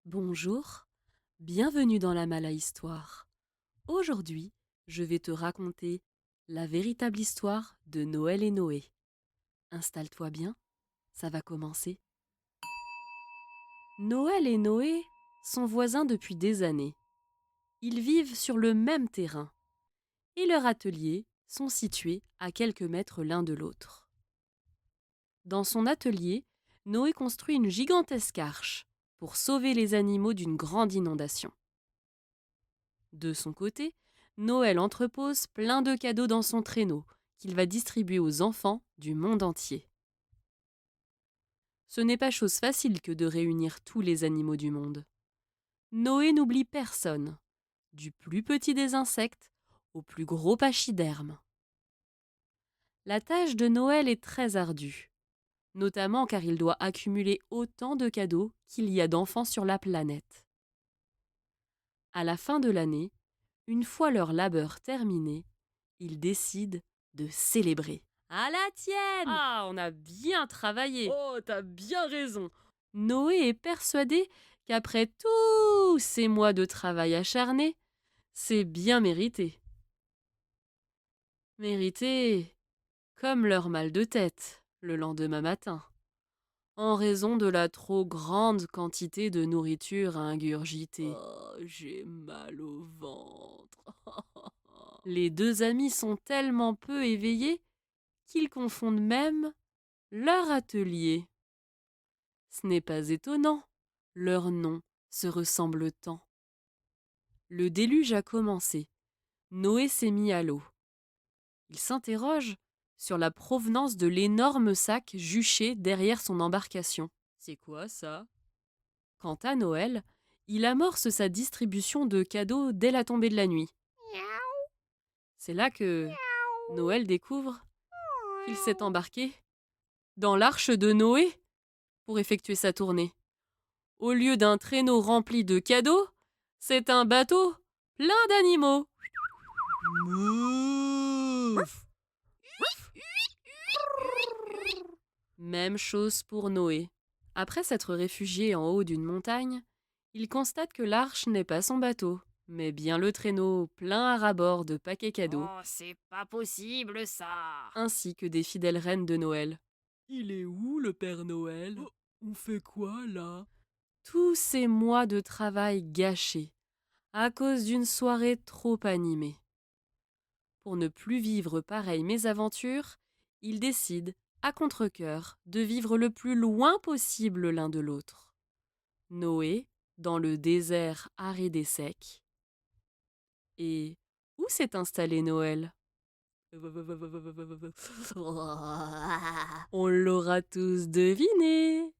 Bonjour, bienvenue dans la Mala Histoire. Aujourd'hui, je vais te raconter la véritable histoire de Noël et Noé. Installe-toi bien, ça va commencer. Noël et Noé sont voisins depuis des années. Ils vivent sur le même terrain et leurs ateliers sont situés à quelques mètres l'un de l'autre. Dans son atelier, Noé construit une gigantesque arche pour sauver les animaux d'une grande inondation. De son côté, Noël entrepose plein de cadeaux dans son traîneau qu'il va distribuer aux enfants du monde entier. Ce n'est pas chose facile que de réunir tous les animaux du monde. Noé n'oublie personne, du plus petit des insectes au plus gros pachyderme. La tâche de Noël est très ardue, notamment car il doit accumuler autant de cadeaux qu'il y a d'enfants sur la planète. À la fin de l'année, une fois leur labeur terminé, ils décident de célébrer. À la tienne! Ah, on a bien travaillé! Oh, t'as bien raison! Noé est persuadé qu'après tous ces mois de travail acharné, c'est bien mérité. Mérité comme leur mal de tête le lendemain matin, en raison de la trop grande quantité de nourriture à ingurgiter. Oh, j'ai mal au ventre. Les deux amis sont tellement peu éveillés qu'ils confondent même leur atelier. Ce n'est pas étonnant, leurs noms se ressemblent tant. Le déluge a commencé. Noé s'est mis à l'eau. Il s'interroge sur la provenance de l'énorme sac juché derrière son embarcation. C'est quoi ça? Quant à Noël, il amorce sa distribution de cadeaux dès la tombée de la nuit. C'est là que Noël découvre qu'il s'est embarqué dans l'arche de Noé pour effectuer sa tournée. Au lieu d'un traîneau rempli de cadeaux, c'est un bateau plein d'animaux. Mouf. Même chose pour Noé. Après s'être réfugié en haut d'une montagne, il constate que l'arche n'est pas son bateau, mais bien le traîneau plein à ras-bord de paquets cadeaux. Oh, c'est pas possible ça! Ainsi que des fidèles reines de Noël. Il est où le Père Noël? On fait quoi là? Tous ces mois de travail gâchés à cause d'une soirée trop animée. Pour ne plus vivre pareille mésaventure, ils décident, à contre-cœur, de vivre le plus loin possible l'un de l'autre. Noé, dans le désert aride et sec. Et où s'est installé Noël? On l'aura tous deviné.